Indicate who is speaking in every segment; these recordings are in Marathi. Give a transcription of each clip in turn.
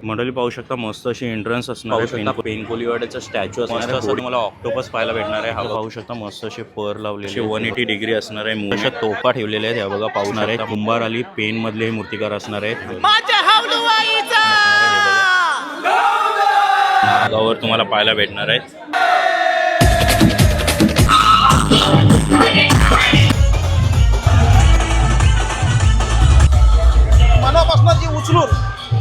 Speaker 1: मंडळी पाहू शकता मस्त अशी एंट्रन्स असणार आहे. पेनकोलीवाड्याचा स्टॅच्यू असणार आहे. तुम्हाला ऑक्टोपस पाहायला भेटणार आहे. हा पाहू शकता मस्त असे पर लावलेले 180 डिग्री असणार आहे. अशा तोफा ठेवलेल्या आहेत. या बघा पाहणार आहे. कुंभार आली पेन मधले हे मूर्तिकार असणार आहेत. नागावर तुम्हाला पाहायला भेटणार आहेत.
Speaker 2: मनापासून जी उचलून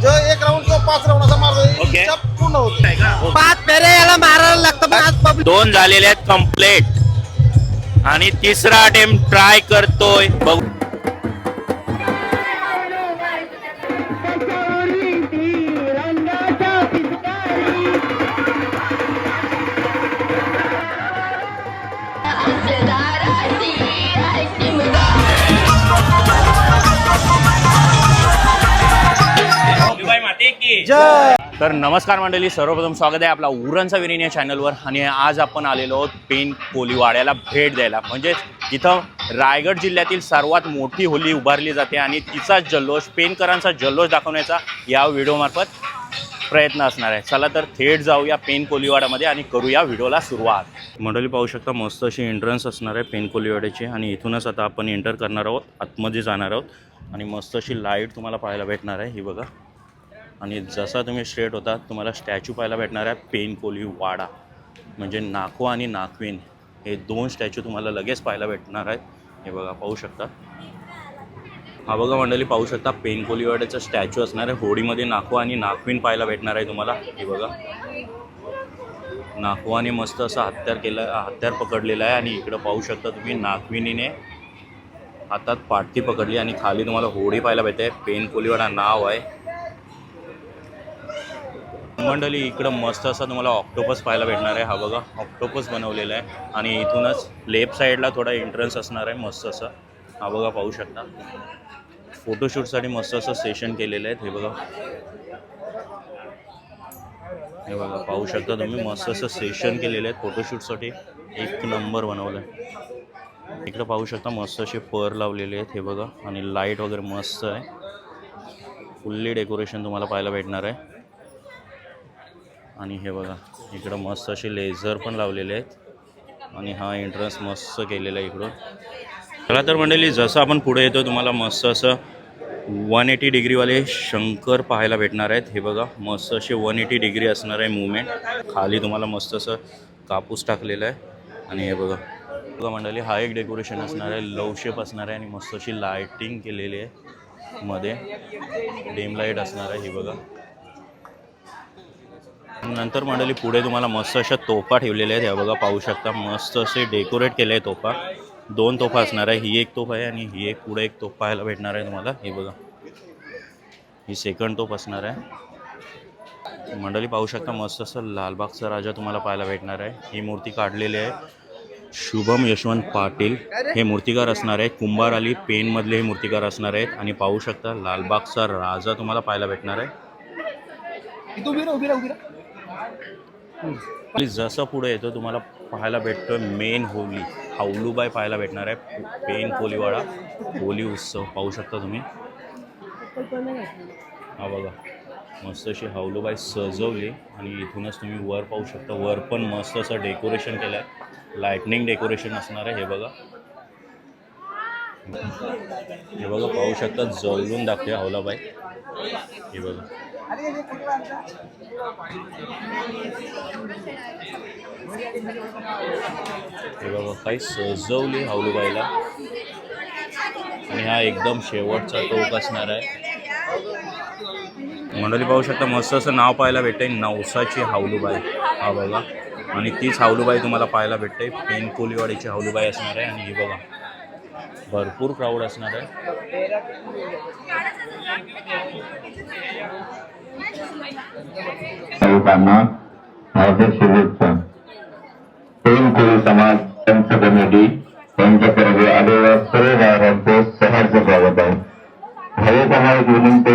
Speaker 2: जो 1 राऊंड किंवा 5 राऊंड मारतो पूर्ण होतो.
Speaker 3: 5 फेरे याला मारायला लागतं.
Speaker 1: 2 झालेले आहेत कंप्लीट आणि तिसरा अटेम्प्ट ट्राय करतोय. बघू तर नमस्कार मंडळी, सर्वप्रथम स्वागत आहे आपला उरणचा विरीन या चॅनलवर. आणि आज आपण आलेलो आहोत पेनकोलीवाड्याला भेट द्यायला. म्हणजे इथं रायगड जिल्ह्यातील सर्वात मोठी होली उभारली जाते आणि तिचा जल्लोष, पेनकरांचा जल्लोष दाखवण्याचा या व्हिडिओमार्फत प्रयत्न असणार आहे. चला तर थेट जाऊया पेनकोलीवाड्यामध्ये आणि करूया व्हिडिओला सुरुवात. मंडळी पाहू शकता मस्त अशी एंट्रन्स असणार आहे पेनकोलीवाड्याची आणि इथूनच आता आपण एंटर करणार आहोत, आतमध्ये जाणार आहोत. आणि मस्त अशी लाईट तुम्हाला पाहायला भेटणार आहे. ही बघा. आणि जसा तुम्ही स्ट्रेट होता तुम्हाला स्टॅच्यू पाहायला भेटणार आहे पेनकोलीवाडा. म्हणजे नाखो आणि नाखवीन हे 2 स्टॅच्यू तुम्हाला लगेच पाहायला भेटणार आहेत. हे बघा पाहू शकता. हा बघा मंडळी पाहू शकता पेनकोलीवाड्याचा स्टॅच्यू असणार आहे. होडीमध्ये नाखो आणि नाखवीन पाहायला भेटणार आहे तुम्हाला. हे बघा नाखवाने मस्त असं हत्यार पकडलेलं आहे. आणि इकडं पाहू शकता तुम्ही नाखविनीने हातात पाटती पकडली आणि खाली तुम्हाला होडी पाहायला भेटते. पेनकोलीवाडा नाव आहे. मंडळी इकडं मस्त असं तुम्हाला ऑक्टोपस पाहायला भेटणार आहे. हा बघा ऑक्टोपस बनवलेला आहे. आणि इथूनच लेफ्ट साईडला थोडा एंट्रन्स असणार आहे मस्त असं. हा बघा पाहू शकता. फोटोशूटसाठी मस्त असं सेशन केलेलं आहे. हे बघा, हे बघा पाहू शकता तुम्ही मस्त असं सेशन केलेलं आहे फोटोशूटसाठी. 1 नंबर बनवलं आहे. इकडं पाहू शकता मस्त असे पर लावलेले आहेत. हे बघा. आणि लाईट वगैरे मस्त आहे. फुल्ली डेकोरेशन तुम्हाला पाहायला भेटणार आहे. आणि हे बघा इकडं मस्त असे लेझर पण लावलेले आहेत. आणि हा एंट्रन्स मस्त केलेला आहे इकडून. चला तर मंडळी जसं आपण पुढे येतो तुम्हाला मस्त असं 180 डिग्रीवाले शंकर पाहायला भेटणार आहेत. हे बघा मस्त असे 180 डिग्री असणार आहे मूवमेंट. खाली तुम्हाला मस्त असं कापूस टाकलेला आहे. आणि हे बघा मंडळी हा एक डेकोरेशन असणार आहे. लव शेप असणार आहे. आणि मस्त अशी लाईटिंग केलेली आहे. मध्ये डिम लाईट असणार आहे. ही बघा. नंतर मंडळी पुढे तुम्हाला मस्त अशा तोफा ठेवलेल्या आहेत. या बघा पाहू शकता मस्त असे डेकोरेट केले आहे तोफा. 2 तोफा असणार आहे. ही एक तोफ आहे आणि ही एक पुढे एक तोफ पाहायला भेटणार आहे तुम्हाला. हे बघा ही सेकंड तोफ असणार आहे. मंडळी पाहू शकता मस्त असं लालबागचा राजा तुम्हाला पाहायला भेटणार आहे. ही मूर्ती काढलेली आहे शुभम यशवंत पाटील हे मूर्तिकार असणार आहे. कुंभार आली पेनमधले हे मूर्तिकार असणार आहेत. आणि पाहू शकता लालबागचा राजा तुम्हाला पाहायला भेटणार आहे. जसं पुढे येतो तुम्हाला पाहायला भेटतो मेन होली हाऊलूबाई पाहायला भेटणार आहे. पेनकोलीवाडा होली उत्सव पाहू शकता तुम्ही. हा बघा मस्त अशी हाऊलूबाई सजवली. आणि इथूनच तुम्ही वर पाहू शकता. वर पण मस्त असं डेकोरेशन केलं आहे. लाईटनिंग डेकोरेशन असणार आहे. हे बघा, हे बघा पाहू शकता जळून दाखवते हाऊलाबाई. हे बघा हे बघा काही सजवली हाऊलूबाईला. आणि हा एकदम शेवटचा टोक असणार आहे. मंडळी पाहू शकता मस्त असं नाव पाहायला भेटतंय नवसाची हाऊलूबाई. हा बघा. आणि तीच हाऊलूबाई तुम्हाला पाहायला भेटते. पेनकोलीवाडीची हाऊलूबाई असणार आहे. आणि हे बघा भरपूर क्राऊड असणार आहे.
Speaker 4: हार्दिक शुभेच्छा. पेनकोली समाज त्यांचा कमिटी त्यांच्याकडे आलेल्या सर्व गावांचे सहर्ष स्वागत आहे. भाविकांना एक विनंती,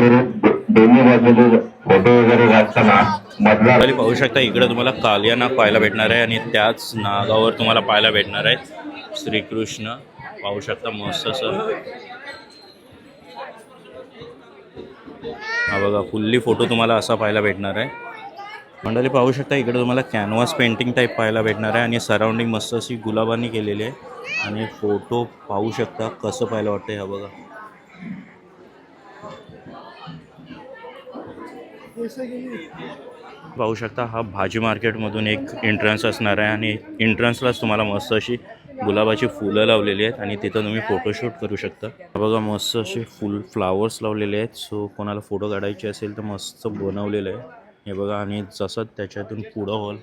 Speaker 4: दोन्ही बाजूला फोटो वगैरे काढताना मधला
Speaker 1: पाहू शकता इकडे तुम्हाला कालिया नाग पाहायला भेटणार आहे. आणि त्याच नागावर तुम्हाला पाहायला भेटणार आहे श्रीकृष्ण. पाहू शकता मस्त असं हा बघा फुल्ली फोटो तुम्हाला असा पाहायला भेटणार आहे. मंडळी पाहू शकता इकडे तुम्हाला कॅनव्हास पेंटिंग टाईप पाहायला भेटणार आहे आणि सराउंडिंग मस्त अशी गुलाबांनी केलेली आहे आणि फोटो पाहू शकता कसं पाहायला वाटतं. हा बघा पाहू शकता हा भाजी मार्केटमधून एक एंट्रन्स असणार आहे आणि एंट्रन्सलाच तुम्हाला मस्त अशी गुलाबाची फुलं लावलेली आहेत आणि तिथं तुम्ही फोटोशूट करू शकता. बघा मस्त असे फ्लावर्स लावलेले आहेत. सो कोणाला फोटो काढायचे असेल तर मस्त बनवलेलं आहे हे बघा. आणि जसं त्याच्यातून पुढं होल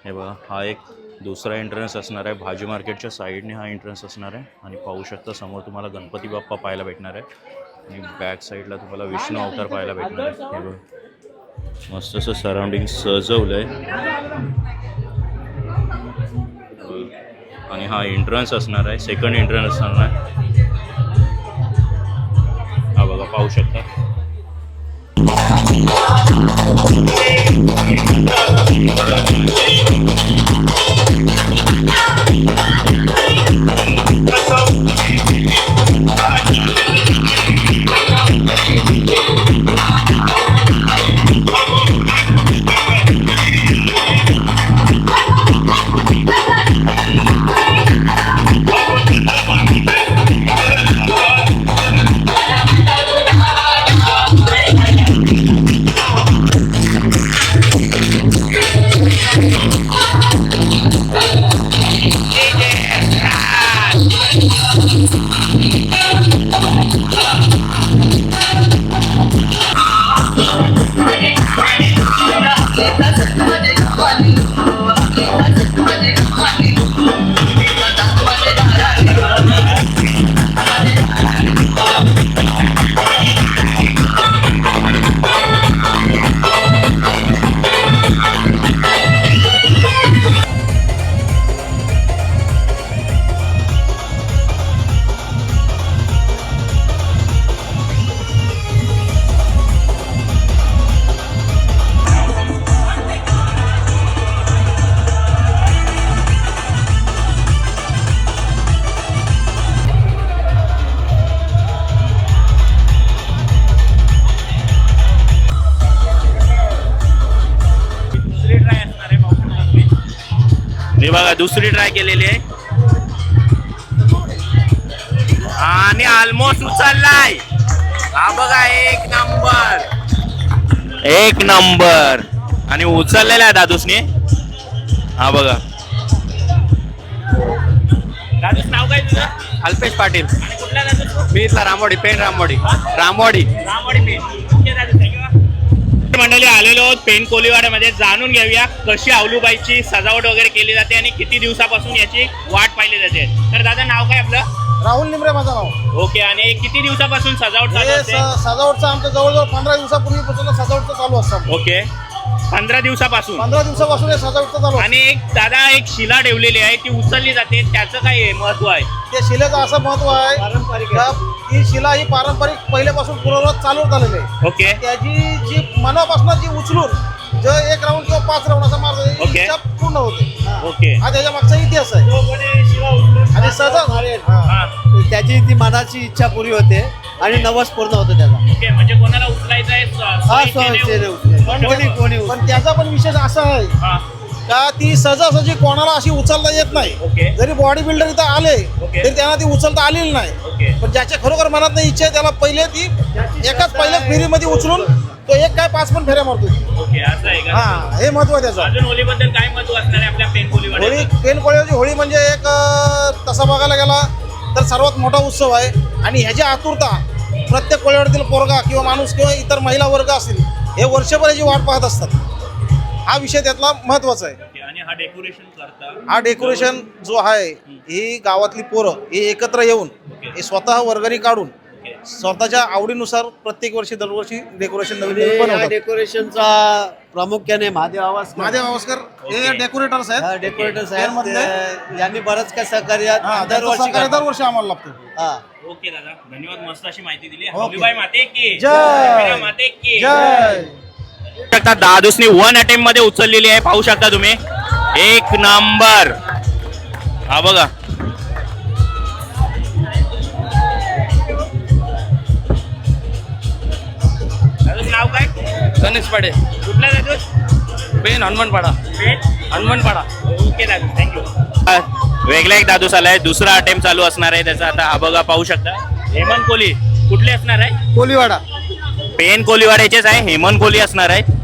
Speaker 1: हे बघा हा एक दुसरा एंट्रन्स असणार आहे. भाजी मार्केटच्या साईडने हा एंट्रन्स असणार आहे आणि पाहू शकता समोर तुम्हाला गणपती बाप्पा पाहायला भेटणार आहे आणि बॅक साईडला तुम्हाला विष्णू अवतार पाहायला भेटणार आहे. हे बघा मस्त असं सराउंडिंग सजवलं आहे आणि हा एंट्रन्स असणार आहे. सेकंड एंट्रन्स असणार आहे. हा बघा पाहू शकता. हे बघा दुसरी ट्राय केलेली आहे आणि ऑलमोस्ट उचललाय. हा बघा एक नंबर आणि उचललेला आहे दादूसने. हा बघा दादूस नाव काय तुझं?
Speaker 3: अल्पेश पाटील.
Speaker 1: आणि कुठला दादूस?
Speaker 3: मी इथला रामवाडी पेन रामवाडी
Speaker 1: पेन. मंडळी आलेलो आहोत पेन कोलीवाड्यामध्ये. जाणून घेऊया कशी आवलूबाईची सजावट वगैरे केली जाते आणि किती दिवसापासून याची वाट पाहिली जाते. तर दादा नाव काय आपलं?
Speaker 2: राहुल निमरे माझं नाव.
Speaker 1: ओके. आणि किती दिवसापासून सजावट चालू असते?
Speaker 2: सजावटचं आमचं जवळजवळ 15 दिवसापूर्वीपासून सजावटचं चालू असतं.
Speaker 1: ओके 15 दिवसापासून.
Speaker 2: 15 दिवसापासून हे सजावटचं चालू.
Speaker 1: आणि एक दादा एक शिला ठेवलेली आहे ती उचलली जाते त्याचं काय महत्व आहे?
Speaker 2: त्या शिलेचं असं महत्व आहे पारंपरिक. ही शिला ही पारंपरिक पहिल्यापासून पूर्ववत चालू झालेली आहे.
Speaker 1: ओके.
Speaker 2: त्याची जी मनापासून जी उचलून जो 1 राऊंड किंवा 5 राऊंड असा मार्ग
Speaker 1: ओके.
Speaker 2: पूर्ण होते.
Speaker 1: ओके.
Speaker 2: हा त्याच्या मागचा इतिहास आहे. आणि सजा
Speaker 3: त्याची ती मनाची इच्छा पुरी होते आणि नवस पूर्ण होतं त्याचा.
Speaker 1: ओके. म्हणजे कोणाला उचलायचं आहे
Speaker 2: पण त्याचा पण विशेष असा आहे का ती सहजासहजी कोणाला अशी उचलता येत नाही.
Speaker 1: ओके.
Speaker 2: जरी बॉडी बिल्डर इथं आले
Speaker 1: ओके.
Speaker 2: तरी त्यांना ती उचलता आलेली नाही.
Speaker 1: ओके.
Speaker 2: पण ज्याच्या खरोखर मनात नाही इच्छा आहे त्याला पहिले ती एकाच पहिल्या फेरीमध्ये उचलून तो एक काय 5 पण फेऱ्या मारतो.
Speaker 1: ओके असं आहे का?
Speaker 2: हा हे महत्व आहे त्याचं.
Speaker 1: अजून होळीबद्दल काय महत्व असणार आहे आपल्या पेन
Speaker 2: होळी
Speaker 1: कोलीवाड्याचं?
Speaker 2: पेन कोळीवाड्याची होळी म्हणजे एक तसा बघायला गेला तर सर्वात मोठा उत्सव आहे आणि ह्याची आतुरता प्रत्येक कोळीवाड्यातील पोरगा किंवा माणूस किंवा इतर महिला वर्ग असतील हे वर्षभर याची वाट पाहत असतात. हा विषय त्यातला महत्वाचा आहे.
Speaker 1: आणि हा डेकोरेशन करता
Speaker 2: हा डेकोरेशन जो आहे ही गावातली पोरं हे एकत्र येऊन हे स्वतः वर्गणी काढून स्वतःच्या आवडीनुसार प्रत्येक वर्षी दरवर्षी डेकोरेशन नवीन बनवतात.
Speaker 3: डेकोरेशनचा प्रामुख्याने महादेव
Speaker 2: आवासकर हे डेकोरेटर्स आहेत.
Speaker 3: डेकोरेटर्स आहेत. यांनी बरंच काय सहकार्य
Speaker 2: दरवर्षी आम्हाला लागतो.
Speaker 3: हा
Speaker 1: ओके दादा धन्यवाद. मस्त अशी माहिती दिली.
Speaker 2: ओके.
Speaker 1: होळीबाई माते की
Speaker 2: जय.
Speaker 1: माते की
Speaker 2: जय.
Speaker 1: शकता दादूसनी 1 अटेम्प्ट मध्ये उचललेली आहे. पाहू शकता तुम्ही 1 नंबर. हा बघा नाव नाव काय?
Speaker 5: गणेश पाडे
Speaker 1: कुठला दादूस?
Speaker 5: पेन हनुमानपाडा हनुमानपाडा.
Speaker 1: ओके दादू, थँक्यू. वेगळा एक दादूस आलाय, दुसरा अटेम्प्ट चालू असणार आहे त्याचा. आता हा बघा पाहू शकता. हेमंत कोहली कुठले असणार आहे?
Speaker 3: कोलीवाडा.
Speaker 1: पेन कोलीवाड्याचेच आहे, हेमंत कोहली असणार आहे.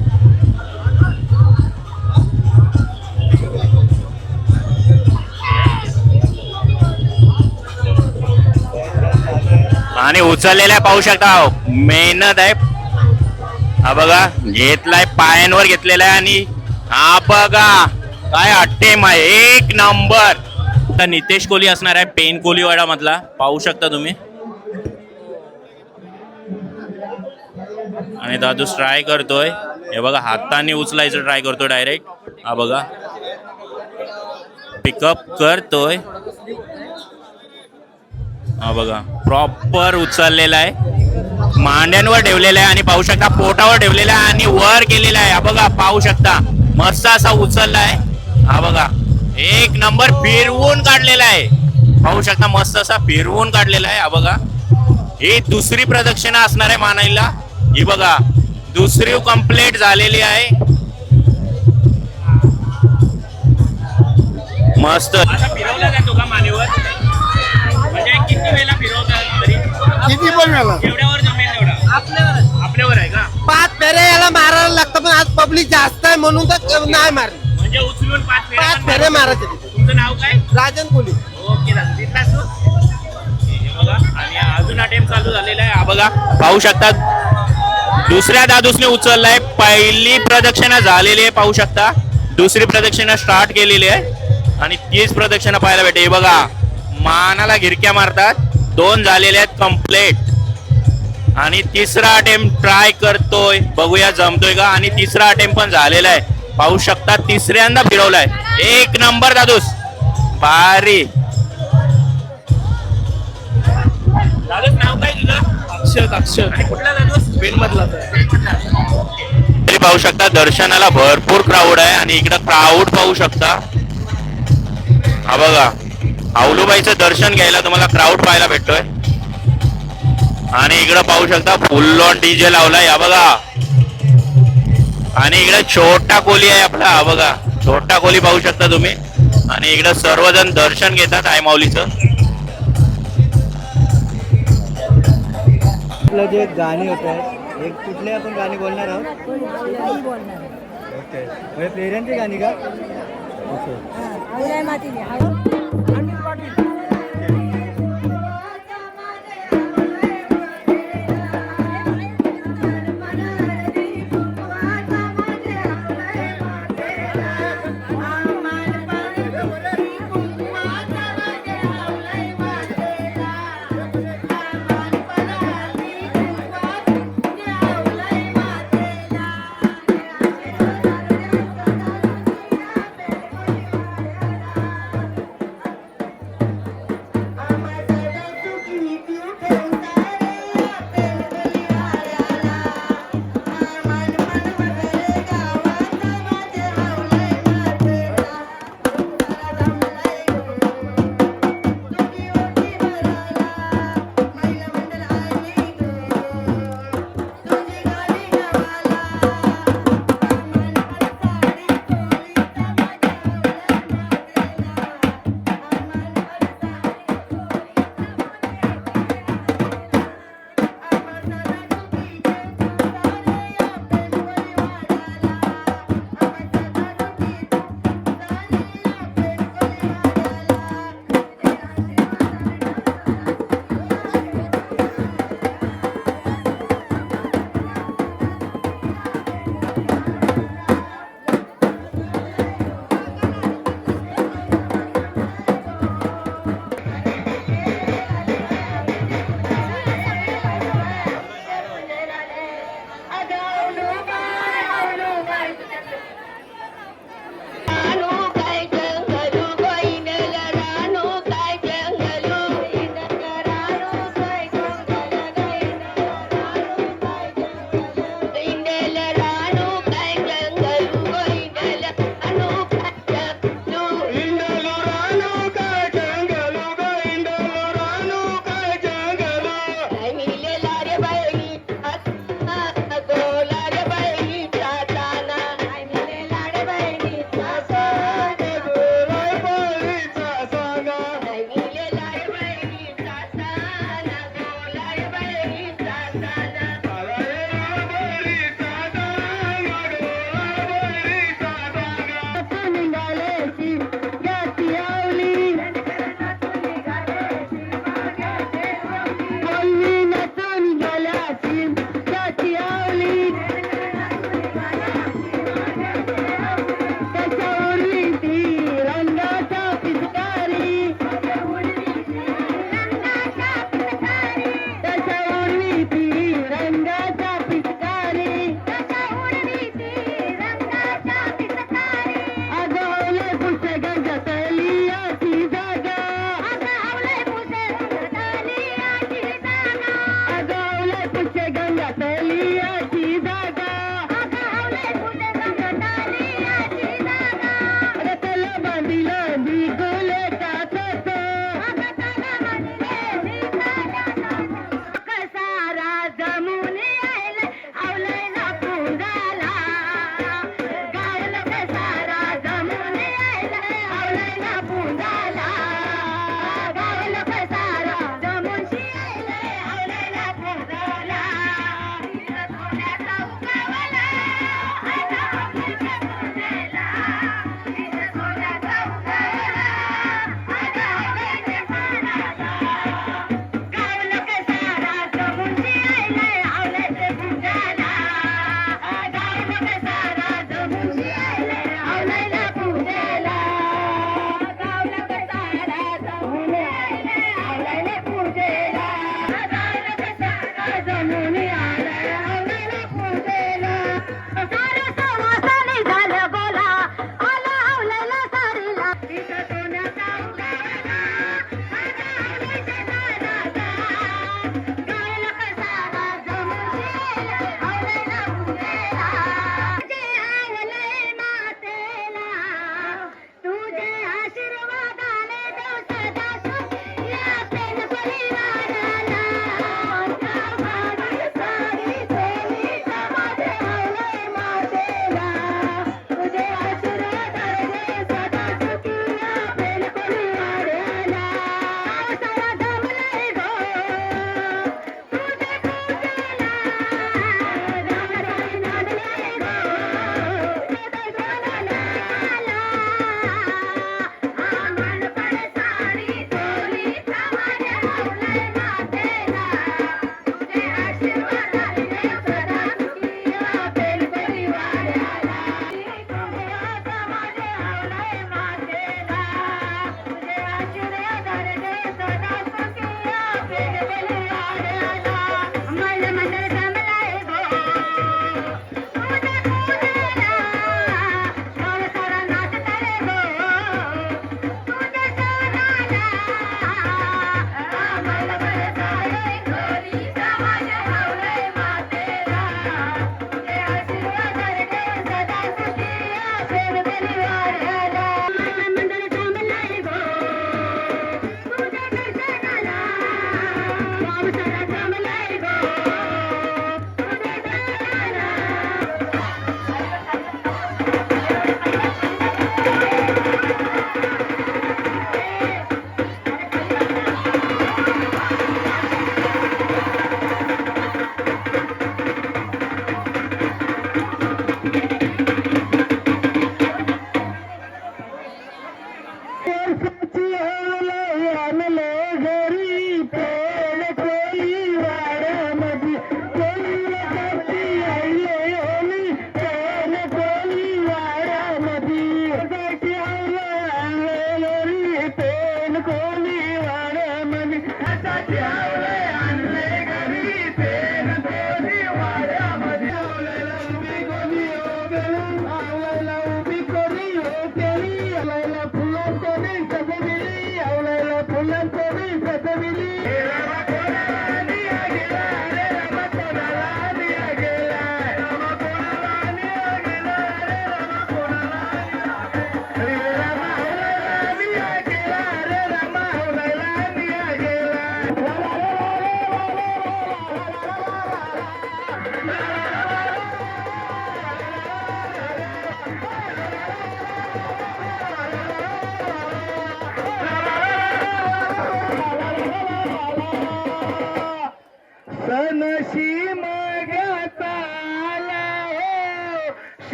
Speaker 1: आणि उचललेल्या पाहू शकता, मेहनत आहे. हा बघा घेतलाय, पायांवर घेतलेला आहे. आणि हा बघा काय अट्टेम आहे, एक नंबर. तर नितेश कोहली असणार आहे पेन कोलीवाडा मधला, पाहू शकता तुम्ही. आणि दादू ट्राय करतोय, हे बघा हाताने उचलायचं ट्राय करतोय डायरेक्ट. हा बघा पिकअप करतोय. हा बघा प्रॉपर उचललेला आहे, मांड्यांवर ठेवलेला आहे. आणि पाहू शकता पोटावर ठेवलेला आहे आणि वर केलेला आहे. हा बघा पाहू शकता, मस्त असा उचलला आहे. हा बघा एक नंबर, फिरवून काढलेला आहे. पाहू शकता मस्त असा फिरवून काढलेला आहे. हा बघा ही दुसरी प्रदक्षिणा असणार आहे मानाईला. ही बघा दुसरी कंप्लीट झालेली आहे. मस्त. आता फिरवला जातो का मानेवर? म्हणजे किती वेळा फिरवतात तरी?
Speaker 3: किती पण वेळा
Speaker 1: एवढ्यावर जमेल तेवढा? आपल्यावर आहे का?
Speaker 3: 5 फेरे याला मारायला लागतं, पण आज पब्लिक जास्त आहे म्हणून तर नाही मारली.
Speaker 1: म्हणजे उचलून 5
Speaker 3: फेरे मारायचे.
Speaker 1: तुमचं नाव काय?
Speaker 3: राजन कोली.
Speaker 1: ओके दादा, तिथलाच तू? हे बघा आणि अजून अटेम्प्ट चालू झालेला आहे. हा बघा पाहू शकता, दुसऱ्या दादूसने उचललाय. पहिली प्रदक्षिणा झालेली आहे पाहू शकता, दुसरी प्रदक्षिणा स्टार्ट केलेली आहे आणि तीच प्रदक्षिणा पाहायला भेटे. हे बघा मानाला घिरक्या मारतात. 2 झालेले आहेत कंप्लीट. आणि तिसरा अटेम्प्ट ट्राय करतोय, बघूया जमतोय का. आणि तिसरा अटेम्प्ट पण झालेला आहे पाहू शकता, तिसऱ्यांदा फिरवलाय. एक नंबर दादूस, भारी. दादूस नाव काय तुझं?
Speaker 5: अक्षर
Speaker 1: आणि कुठला दादूस?
Speaker 5: पेन मधला.
Speaker 1: तरी पाहू शकता दर्शनाला भरपूर क्राऊड आहे. आणि इकडं क्राऊड पाहू शकता. हा बघा औलूबाईचं दर्शन घ्यायला तुम्हाला क्राऊड पाहायला भेटतोय. आणि इकडं पाहू शकता फुल ऑन डीजे लावलाय. हा बघा आणि इकडे छोटा कोली आहे आपला. हा बघा छोटा कोली पाहू शकता तुम्ही. आणि इकडे सर्वजण दर्शन घेतात आई माऊलीचं.
Speaker 3: आपलं जे गाणी होत आहे, एक कुठले आपण गाणी बोलणार आहोत? ओके, म्हणजे प्रेरणची गाणी का? ओके.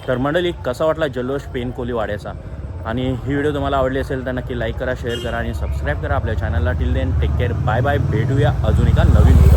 Speaker 1: तर मंडळी, कसा वाटला जल्लोष पेन कोलीवाड्याचा? आणि ही व्हिडिओ तुम्हाला आवडली असेल तर नक्की लाईक करा, शेअर करा आणि सबस्क्राईब करा आपल्या चॅनलला. Till then take care, bye bye. भेटूया अजून एका नवीन